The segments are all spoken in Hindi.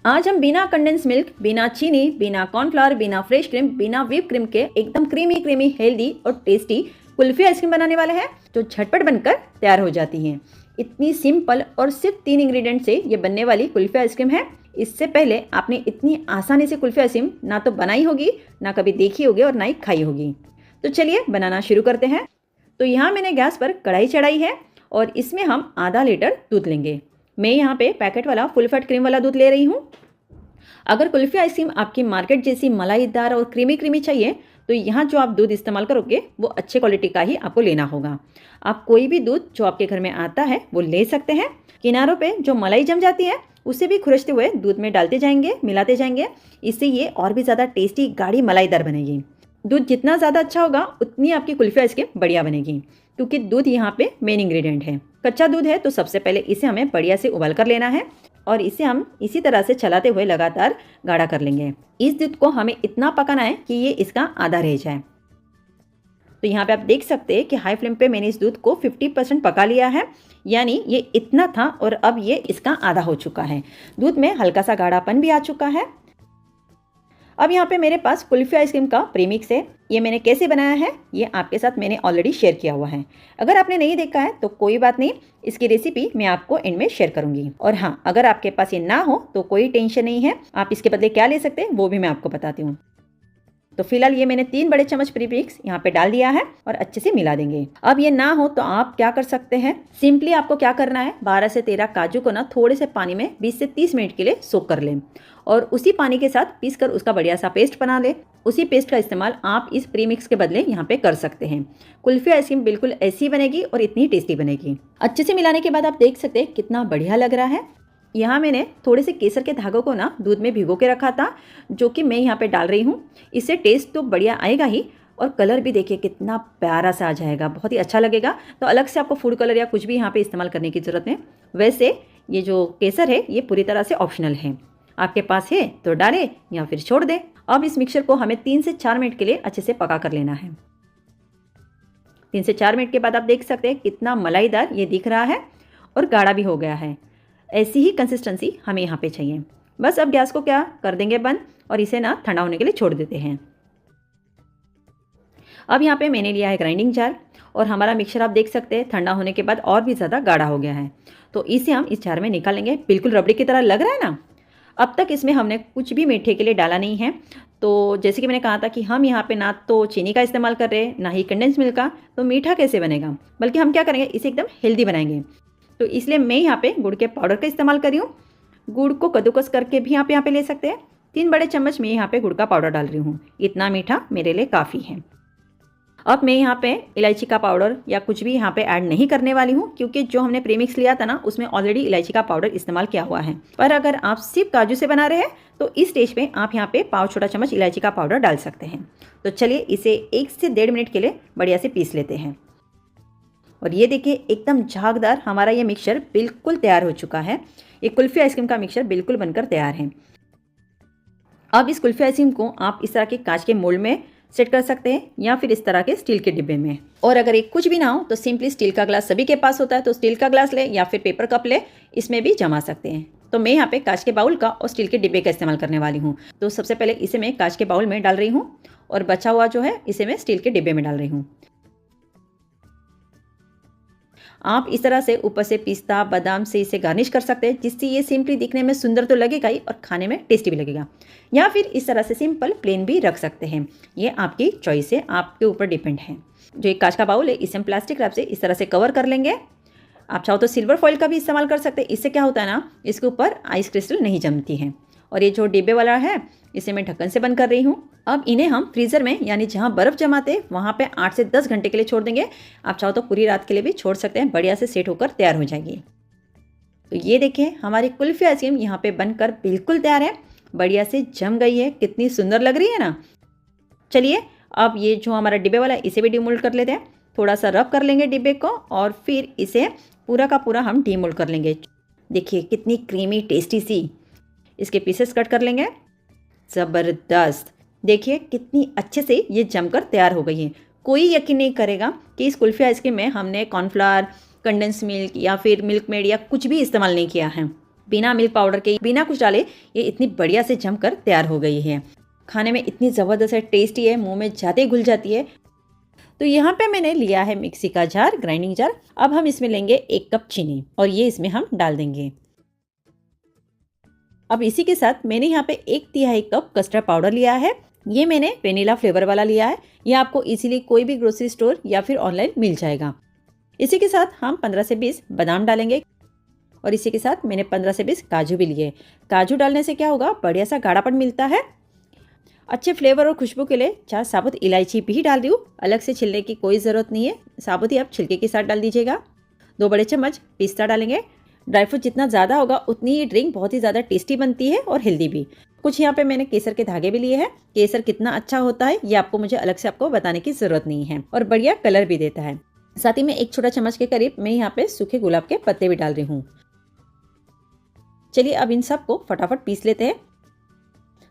आज हम बिना कंडेंस मिल्क, बिना चीनी, बिना कॉर्नफ्लावर, बिना फ्रेश क्रीम, बिना व्हिप क्रीम के एकदम क्रीमी क्रीमी हेल्दी और टेस्टी कुल्फी आइसक्रीम बनाने वाले हैं जो झटपट बनकर तैयार हो जाती हैं। इतनी सिंपल और सिर्फ 3 इंग्रेडिएंट से ये बनने वाली कुल्फी आइसक्रीम है। इससे पहले आपने इतनी आसानी से कुल्फी आइसक्रीम ना तो बनाई होगी, ना कभी देखी होगी और ना ही खाई होगी। तो चलिए बनाना शुरू करते हैं। तो यहाँ मैंने गैस पर कढ़ाई चढ़ाई है और इसमें हम आधा लीटर दूध लेंगे। मैं यहाँ पे पैकेट वाला फुल फैट क्रीम वाला दूध ले रही हूँ। अगर कुल्फी आइसक्रीम आपकी मार्केट जैसी मलाईदार और क्रीमी क्रीमी चाहिए तो यहाँ जो आप दूध इस्तेमाल करोगे वो अच्छे क्वालिटी का ही आपको लेना होगा। आप कोई भी दूध जो आपके घर में आता है वो ले सकते हैं। किनारों पे जो मलाई जम जाती है उसे भी खुरचते हुए दूध में डालते जाएंगे, मिलाते जाएंगे। इससे ये और भी ज़्यादा टेस्टी गाढ़ी मलाईदार बनेगी। दूध जितना ज़्यादा अच्छा होगा उतनी आपकी कुल्फी आइसक्रीम बढ़िया बनेगी, क्योंकि दूध यहाँ पे मेन इंग्रेडिएंट है। कच्चा दूध है तो सबसे पहले इसे हमें बढ़िया से उबाल कर लेना है और इसे हम इसी तरह से चलाते हुए लगातार गाढ़ा कर लेंगे। इस दूध को हमें इतना पकाना है कि ये इसका आधा रह जाए। तो यहाँ पे आप देख सकते हैं कि हाई फ्लेम पे मैंने इस दूध को 50% पका लिया है, यानी ये इतना था और अब ये इसका आधा हो चुका है। दूध में हल्का सा गाढ़ापन भी आ चुका है। अब यहाँ पे मेरे पास कुल्फी आइसक्रीम का प्रीमिक्स है। ये मैंने कैसे बनाया है ये आपके साथ मैंने ऑलरेडी शेयर किया हुआ है। अगर आपने नहीं देखा है तो कोई बात नहीं, इसकी रेसिपी मैं आपको एंड में शेयर करूंगी। और हाँ, अगर आपके पास ये ना हो तो कोई टेंशन नहीं है, आप इसके बदले क्या ले सकते हैं वो भी मैं आपको बताती हूँ। तो फिलहाल ये मैंने 3 बड़े चम्मच प्रीमिक्स यहाँ पे डाल दिया है और अच्छे से मिला देंगे। अब ये ना हो तो आप क्या कर सकते हैं, सिंपली आपको क्या करना है, 12 से 13 काजू को ना थोड़े से पानी में 20 से 30 मिनट के लिए सोक कर लें और उसी पानी के साथ पीस कर उसका बढ़िया सा पेस्ट बना ले। उसी पेस्ट का इस्तेमाल आप इस प्रीमिक्स के बदले यहाँ पे कर सकते हैं। कुल्फी आइसक्रीम बिल्कुल ऐसी बनेगी और इतनी टेस्टी बनेगी। अच्छे से मिलाने के बाद आप देख सकते हैं कितना बढ़िया लग रहा है। यहाँ मैंने थोड़े से केसर के धागों को ना दूध में भिगो के रखा था, जो कि मैं यहाँ पे डाल रही हूँ। इससे टेस्ट तो बढ़िया आएगा ही और कलर भी देखिए कितना प्यारा सा आ जाएगा, बहुत ही अच्छा लगेगा। तो अलग से आपको फूड कलर या कुछ भी यहाँ पे इस्तेमाल करने की ज़रूरत नहीं। वैसे ये जो केसर है ये पूरी तरह से ऑप्शनल है, आपके पास है तो डालें या फिर छोड़ दें। अब इस मिक्सचर को हमें 3 से 4 मिनट के लिए अच्छे से पका कर लेना है। 3 से 4 मिनट के बाद आप देख सकते हैं कितना मलाईदार ये दिख रहा है और गाढ़ा भी हो गया है। ऐसी ही कंसिस्टेंसी हमें यहाँ पे चाहिए। बस अब गैस को क्या कर देंगे बंद और इसे ना ठंडा होने के लिए छोड़ देते हैं। अब यहाँ पे मैंने लिया है ग्राइंडिंग जार और हमारा मिक्सचर आप देख सकते हैं ठंडा होने के बाद और भी ज़्यादा गाढ़ा हो गया है। तो इसे हम इस जार में निकालेंगे। बिल्कुल रबड़ी की तरह लग रहा है ना। अब तक इसमें हमने कुछ भी मीठे के लिए डाला नहीं है। तो जैसे कि मैंने कहा था कि हम यहाँ पे ना तो चीनी का इस्तेमाल कर रहे हैं ना ही कंडेंस मिल्क का, तो मीठा कैसे बनेगा, बल्कि हम क्या करेंगे इसे एकदम हेल्दी बनाएंगे। तो इसलिए मैं यहाँ पे गुड़ के पाउडर का इस्तेमाल कर रही हूँ। गुड़ को कद्दूकस करके भी आप यहाँ पे ले सकते हैं। 3 बड़े चम्मच मैं यहाँ पे गुड़ का पाउडर डाल रही हूँ। इतना मीठा मेरे लिए काफ़ी है। अब मैं यहाँ पे इलायची का पाउडर या कुछ भी यहाँ पे ऐड नहीं करने वाली हूँ, क्योंकि जो हमने प्रीमिक्स लिया था ना उसमें ऑलरेडी इलायची का पाउडर इस्तेमाल किया हुआ है। पर अगर आप सिर्फ काजू से बना रहे हैं तो इस स्टेज पे आप यहाँ पे पाव छोटा चम्मच इलायची का पाउडर डाल सकते हैं। तो चलिए इसे 1 से 1.5 मिनट के लिए बढ़िया से पीस लेते हैं। और ये देखिए एकदम झागदार हमारा ये मिक्सचर बिल्कुल तैयार हो चुका है। ये कुल्फी आइसक्रीम का मिक्सचर बिल्कुल बनकर तैयार है। अब इस कुल्फी आइसक्रीम को आप इस तरह के कांच के मोल्ड में सेट कर सकते हैं या फिर इस तरह के स्टील के डिब्बे में। और अगर एक कुछ भी ना हो तो सिंपली स्टील का ग्लास सभी के पास होता है, तो स्टील का ग्लास ले या फिर पेपर कप ले, इसमें भी जमा सकते हैं। तो मैं यहाँ पे कांच के बाउल का और स्टील के डिब्बे का इस्तेमाल करने वाली हूँ। तो सबसे पहले इसे मैं कांच के बाउल में डाल रही हूँ और बचा हुआ जो है इसे मैं स्टील के डिब्बे में डाल रही हूँ। आप इस तरह से ऊपर से पिस्ता बादाम से इसे गार्निश कर सकते हैं, जिससे ये सिंपली दिखने में सुंदर तो लगेगा ही और खाने में टेस्टी भी लगेगा। या फिर इस तरह से सिंपल प्लेन भी रख सकते हैं, ये आपकी चॉइस है, आपके ऊपर डिपेंड है। जो एक कांच का बाउल है इसे हम प्लास्टिक रैप से इस तरह से कवर कर लेंगे। आप चाहो तो सिल्वर फॉइल का भी इस्तेमाल कर सकते हैं। इससे क्या होता है ना, इसके ऊपर आइस क्रिस्टल नहीं जमती हैं। और ये जो डिब्बे वाला है इसे मैं ढक्कन से बंद कर रही हूँ। अब इन्हें हम फ्रीज़र में यानी जहाँ बर्फ़ जमाते वहाँ पे 8 से 10 घंटे के लिए छोड़ देंगे। आप चाहो तो पूरी रात के लिए भी छोड़ सकते हैं, बढ़िया से सेट होकर तैयार हो जाएगी। तो ये देखिए हमारी कुल्फी आइसक्रीम यहाँ पे बनकर बिल्कुल तैयार है, बढ़िया से जम गई है, कितनी सुंदर लग रही है ना। चलिए अब ये जो हमारा डिब्बे वाला है इसे भी डीमोल्ड कर लेते हैं। थोड़ा सा रब कर लेंगे डिब्बे को और फिर इसे पूरा का पूरा हम डीमोल्ड कर लेंगे। देखिए कितनी क्रीमी टेस्टी सी इसके पीसेस कट कर लेंगे। ज़बरदस्त, देखिए कितनी अच्छे से ये जमकर तैयार हो गई है। कोई यकीन नहीं करेगा कि इस कुल्फी आइसक्रीम में हमने कॉर्नफ्लावर, कंडेंस मिल्क या फिर मिल्क मेड या कुछ भी इस्तेमाल नहीं किया है। बिना मिल्क पाउडर के, बिना कुछ डाले ये इतनी बढ़िया से जमकर तैयार हो गई है। खाने में इतनी ज़बरदस्त है, टेस्टी है, मुंह में जाते ही घुल जाती है। तो यहाँ पे मैंने लिया है मिक्सी का जार, ग्राइंडिंग जार। अब हम इसमें लेंगे 1 कप चीनी और ये इसमें हम डाल देंगे। अब इसी के साथ मैंने यहाँ पे 1/3 कप कस्टर्ड पाउडर लिया है। ये मैंने वेनिला फ्लेवर वाला लिया है। ये आपको इजीली कोई भी ग्रोसरी स्टोर या फिर ऑनलाइन मिल जाएगा। इसी के साथ हम 15 से 20 बादाम डालेंगे और इसी के साथ मैंने 15 से 20 काजू भी लिए। काजू डालने से क्या होगा, बढ़िया सा गाढ़ापन मिलता है। अच्छे फ्लेवर और खुशबू के लिए 4 साबुत इलायची भी डाल दूँ। अलग से छिलने की कोई ज़रूरत नहीं है, साबुत ही आप छिलके के साथ डाल दीजिएगा। 2 बड़े चम्मच पिस्ता डालेंगे। ड्राई फ्रूट जितना ज़्यादा होगा उतनी ये ड्रिंक बहुत ही ज़्यादा टेस्टी बनती है और हेल्दी भी। कुछ यहाँ पे मैंने केसर के धागे भी लिए हैं। केसर कितना अच्छा होता है ये आपको मुझे अलग से आपको बताने की ज़रूरत नहीं है और बढ़िया कलर भी देता है। साथ ही में 1 छोटा चम्मच के करीब मैं यहाँ पे सूखे गुलाब के पत्ते भी डाल रही हूँ। चलिए अब इन सब को फटाफट पीस लेते हैं।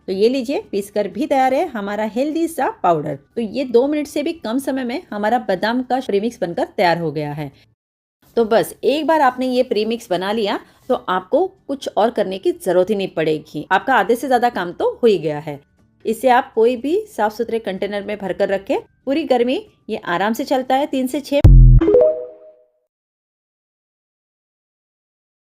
तो ये लीजिए, पीस कर भी तैयार है हमारा हेल्दी सा पाउडर। तो ये 2 मिनट से भी कम समय में हमारा बादाम का प्रीमिक्स बनकर तैयार हो गया है। तो बस एक बार आपने ये प्रीमिक्स बना लिया तो आपको कुछ और करने की जरूरत ही नहीं पड़ेगी। आपका आधे से ज्यादा काम तो हो ही गया है। इसे आप कोई भी साफ सुथरे कंटेनर में भरकर रखें। पूरी गर्मी ये आराम से चलता है, 3 से 6